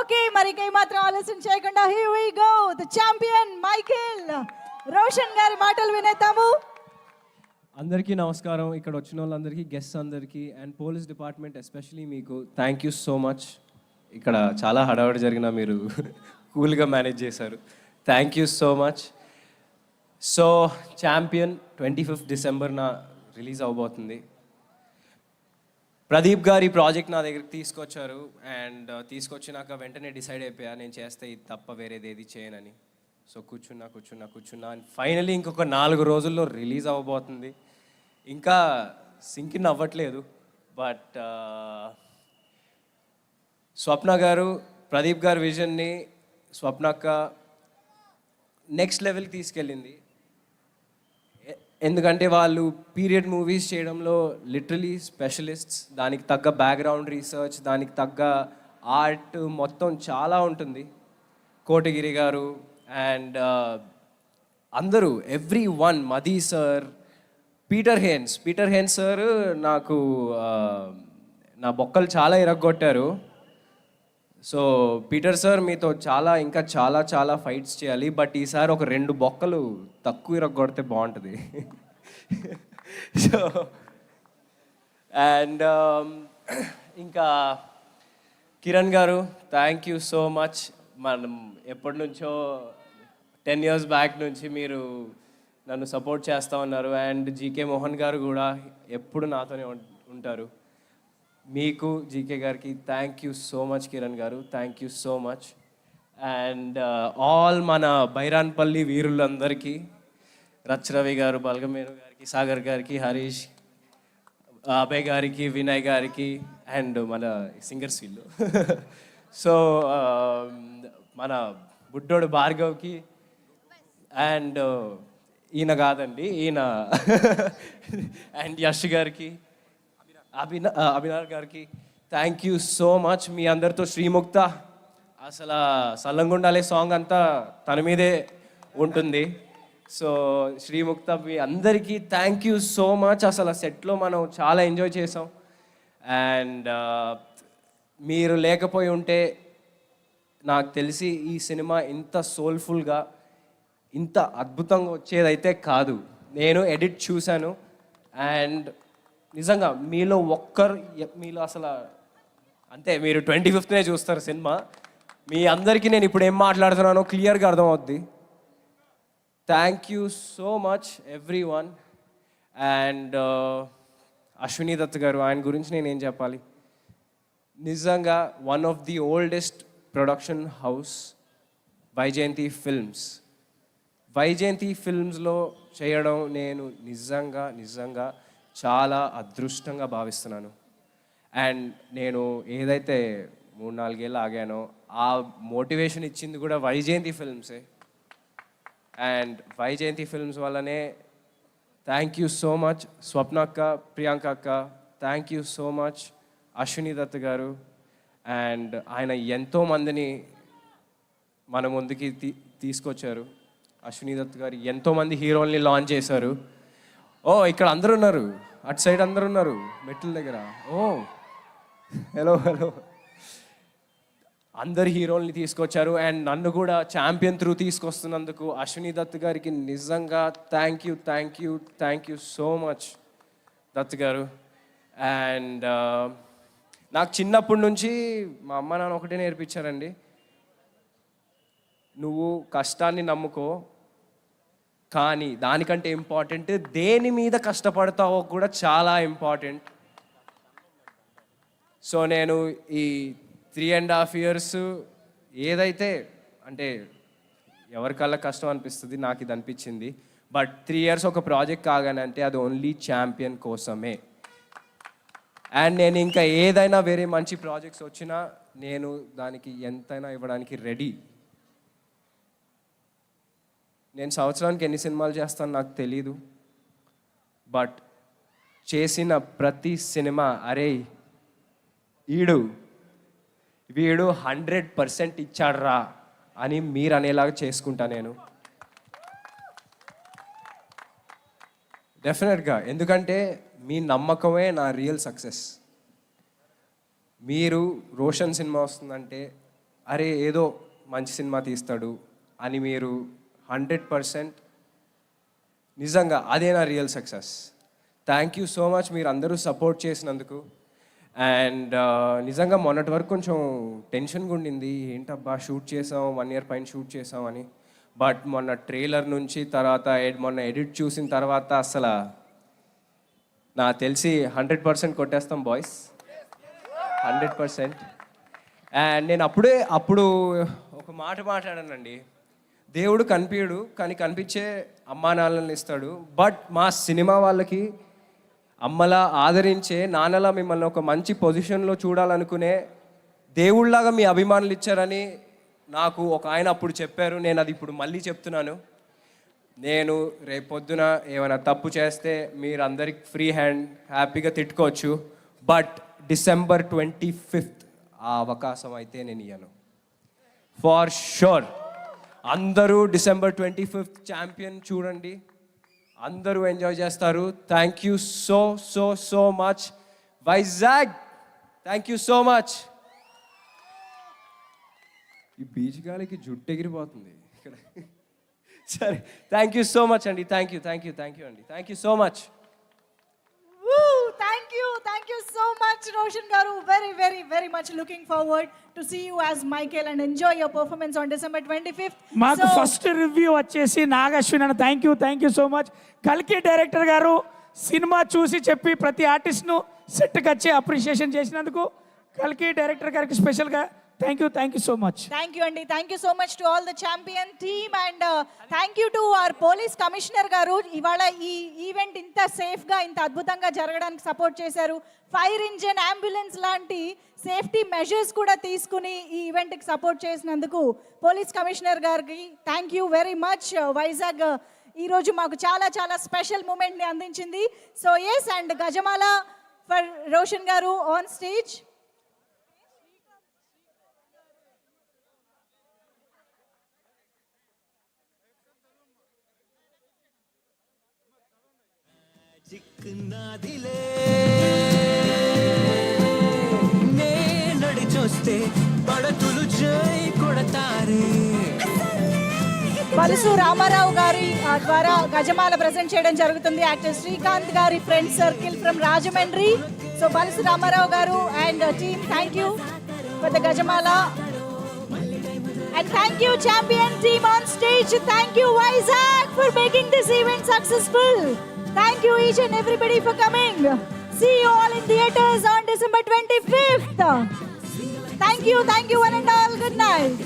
Okay, మరి మాత్రం ఆలస్యం చేయకుండా here we go, the champion Michael Roshan గారి మాటలు వినేద్దాము. అందరికీ నమస్కారం. ఇక్కడ వచ్చిన వాళ్ళందరికీ, గెస్ట్ అందరికీ అండ్ పోలీస్ డిపార్ట్మెంట్ ఎస్పెషలీ మీకు థ్యాంక్ యూ సో మచ్. ఇక్కడ చాలా హడావిడి జరిగిన మీరు కూల్గా మేనేజ్ చేశారు. Thank you so much. So champion 25th డిసెంబర్న రిలీజ్ అవబోతుంది. ప్రదీప్ గారి ప్రాజెక్ట్ నా దగ్గరికి తీసుకొచ్చారు అండ్ తీసుకొచ్చినాక వెంటనే డిసైడ్ అయిపోయా నేను చేస్తే ఇది తప్ప వేరేది ఏది చేయనని. సో కూర్చున్నా అండ్ ఫైనలీ ఇంకొక 4 రోజుల్లో రిలీజ్ అవ్వబోతుంది. ఇంకా సింకిన్ అవ్వట్లేదు, బట్ స్వప్న గారు ప్రదీప్ గారి విజన్ని స్వప్నక్క నెక్స్ట్ లెవెల్కి తీసుకెళ్ళింది. ఎందుకంటే వాళ్ళు పీరియడ్ మూవీస్ చేయడంలో లిటరలీ స్పెషలిస్ట్స్. దానికి తగ్గ బ్యాక్గ్రౌండ్ రీసెర్చ్, దానికి తగ్గ ఆర్ట్ మొత్తం చాలా ఉంటుంది. కోటగిరి గారు అండ్ అందరూ everyone, Madhi sir, Peter Haynes sir నాకు నా బొక్కలు చాలా ఇరగొట్టారు. సో పీటర్ సార్ మీతో ఇంకా చాలా ఫైట్స్ చేయాలి, బట్ ఈసారి ఒక 2 బొక్కలు తక్కువ ఇరగొడితే బాగుంటుంది. సో అండ్ ఇంకా కిరణ్ గారు థ్యాంక్ యూ సో మచ్. మనం ఎప్పటి నుంచో 10 years బ్యాక్ నుంచి మీరు నన్ను సపోర్ట్ చేస్తూ ఉన్నారు. అండ్ జీకే మోహన్ గారు కూడా ఎప్పుడు నాతోనే ఉంటారు. మీకు జీకే గారికి thank you so much. Kiran గారు thank you so much. And all మన బైరాన్పల్లి వీరులందరికీ, రవి గారు, బల్గమేరు గారికి, సాగర్ గారికి, హరీష్, అభయ్ గారికి, వినయ్ గారికి అండ్ మన సింగర్స్ వీళ్ళు. సో మన బుడ్డోడు భార్గవ్కి అండ్ ఈయన కాదండి ఈయన అండ్ యష్ గారికి, అభినార్ గారికి థ్యాంక్ యూ సో మచ్. మీ అందరితో శ్రీముక్త అసలు సల్లంగుండాలే సాంగ్ అంతా తన మీదే ఉంటుంది. సో శ్రీముక్త మీ అందరికీ థ్యాంక్ యూ సో మచ్. అసలు సెట్లో మనం చాలా ఎంజాయ్ చేసాం. అండ్ మీరు లేకపోయి ఉంటే నాకు తెలిసి ఈ సినిమా ఇంత సోల్ఫుల్గా, ఇంత అద్భుతంగా వచ్చేదైతే కాదు. నేను ఎడిట్ చూశాను అండ్ నిజంగా మీలో అసలు అంతే, మీరు 25th చూస్తారు సినిమా. మీ అందరికీ నేను ఇప్పుడు ఏం మాట్లాడుతున్నానో క్లియర్గా అర్థమవుద్ది. Thank you so much everyone. And Ashwini Dutt గారు, ఆయన గురించి నేనేం చెప్పాలి. నిజంగా one of the oldest production house Vyjayanthi ఫిల్మ్స్లో చేయడం నేను నిజంగా చాలా అదృష్టంగా భావిస్తున్నాను. అండ్ నేను ఏదైతే 3-4 ఏళ్ళు ఆగానో ఆ మోటివేషన్ ఇచ్చింది కూడా వైజయంతి ఫిల్మ్సే. అండ్ వైజయంతి ఫిల్మ్స్ వల్లనే థ్యాంక్ యూ సో మచ్ స్వప్న అక్క, ప్రియాంక అక్క, thank you so much Ashwini Dutt గారు. అండ్ ఆయన ఎంతోమందిని మన ముందుకి తీసుకొచ్చారు. అశ్విని దత్ గారు ఎంతోమంది హీరోల్ని లాంచ్ చేశారు. ఓ ఇక్కడ అందరు ఉన్నారు, అటు సైడ్ అందరు ఉన్నారు మెట్ల దగ్గర. ఓ హలో అందరు హీరోల్ని తీసుకొచ్చారు. అండ్ నన్ను కూడా ఛాంపియన్ త్రూ తీసుకొస్తున్నందుకు అశ్విని దత్ గారికి నిజంగా thank you so much Dutt గారు. అండ్ నాకు చిన్నప్పటి నుంచి మా అమ్మ నాన్న ఒకటే నేర్పించారండి, నువ్వు కష్టాన్ని నమ్ముకో, కానీ దానికంటే ఇంపార్టెంట్ దేని మీద కష్టపడతావో కూడా చాలా ఇంపార్టెంట్. సో నేను ఈ 3.5 years ఏదైతే అంటే ఎవరికల్లా కష్టం అనిపిస్తుంది, నాకు ఇది అనిపించింది. బట్ 3 years ఒక ప్రాజెక్ట్ కాగానంటే అది ఓన్లీ ఛాంపియన్ కోసమే. అండ్ నేను ఇంకా ఏదైనా వేరే మంచి ప్రాజెక్ట్స్ వచ్చినా నేను దానికి ఎంతైనా ఇవ్వడానికి రెడీ. నేను సంవత్సరానికి ఎన్ని సినిమాలు చేస్తాను నాకు తెలీదు, బట్ చేసిన ప్రతి సినిమా అరే వీడు 100% ఇచ్చాడ్రా అని మీరు అనేలాగా చేసుకుంటా నేను డెఫినెట్గా. ఎందుకంటే మీ నమ్మకమే నా రియల్ సక్సెస్. మీరు రోషన్ సినిమా వస్తుందంటే అరే ఏదో మంచి సినిమా తీస్తాడు అని మీరు 100% నిజంగా అదే నా real success. Thank you so much మీరు అందరూ సపోర్ట్ చేసినందుకు. అండ్ నిజంగా మొన్నటి వరకు కొంచెం టెన్షన్గా ఉండింది, ఏంటబ్బా షూట్ చేసాం 1 year పైన షూట్ చేసాం అని. బట్ మొన్న ట్రైలర్ నుంచి తర్వాత మొన్న ఎడిట్ చూసిన తర్వాత అసలు నాకు తెలిసి 100% కొట్టేస్తాం బాయ్స్, 100%. అండ్ నేను అప్పుడు ఒక మాట మాట్లాడానండి, దేవుడు కనిపించడు కానీ కనిపించే అమ్మా నాన్నలను ఇస్తాడు. బట్ మా సినిమా వాళ్ళకి అమ్మలా ఆదరించే, నాన్నలా మిమ్మల్ని ఒక మంచి పొజిషన్లో చూడాలనుకునే దేవుళ్ళలాగా మీ అభిమానులు ఇచ్చారని నాకు ఒక ఆయన అప్పుడు చెప్పారు. నేను అది ఇప్పుడు మళ్ళీ చెప్తున్నాను. నేను రేపొద్దున ఏమైనా తప్పు చేస్తే మీరు అందరికి ఫ్రీ హ్యాండ్ హ్యాపీగా తిట్టుకోవచ్చు. బట్ December 25th ఆ అవకాశం అయితే నేను ఇయ్యను ఫార్ షూర్. అందరూ December 25th ఛాంపియన్ చూడండి, అందరూ ఎంజాయ్ చేస్తారు. Thank you so so so much Vizag, thank you so much. ఈ బీచ్ గాలికి జుట్టు ఎగిరిపోతుంది ఇక్కడ. సరే, థ్యాంక్ యూ సో మచ్ అండి, థ్యాంక్ యూ అండి, thank you so much. Thank you so much, Roshan Garu. Very much looking forward to see you as Michael and enjoy your performance on December 25th. మాకు first review వచ్చేసి నాగశ్విన్ అన్న, thank you so much. కల్కి director గారు cinema చూసి చెప్పి ప్రతి ఆర్టిస్ట్ను సెట్కి వచ్చి అప్రిషియేషన్ చేసినందుకు కల్కి డైరెక్టర్ గారికి స్పెషల్గా thank you so much. Thank you అండి, thank you so much to all the champion team and thank you to our police commissioner గారు. ఇవాళ ఈ ఈవెంట్ ఇంత సేఫ్గా ఇంత అద్భుతంగా జరగడానికి సపోర్ట్ చేశారు. ఫైర్ ఇంజిన్, అంబులెన్స్ లాంటి సేఫ్టీ మెజర్స్ కూడా తీసుకుని ఈ ఈవెంట్కి సపోర్ట్ చేసినందుకు పోలీస్ కమిషనర్ గారికి thank you very much. Vizag ఈరోజు మాకు చాలా స్పెషల్ మూమెంట్ని అందించింది. సో ఎస్, అండ్ గజమాల ఫర్ రోషన్ గారు ఆన్ స్టేజ్. చిక్కునాదిలే నే నడిచొస్తే పడతులు జై కొడతారే. బలుసు రామారావు గారి ద్వారా గజమాల ప్రజెంట్ చేయడం జరుగుతుంది. యాక్టర్ శ్రీకాంత్ గారి friend circle from Rajahmundry. So Balusu Ramarao గారు and team, thank you for the గజమాల. And thank you champion team on stage. Thank you Vizag for making this event successful. Thank you each and everybody for coming. See you all in theaters on December 25th. Thank you one and all. Good night.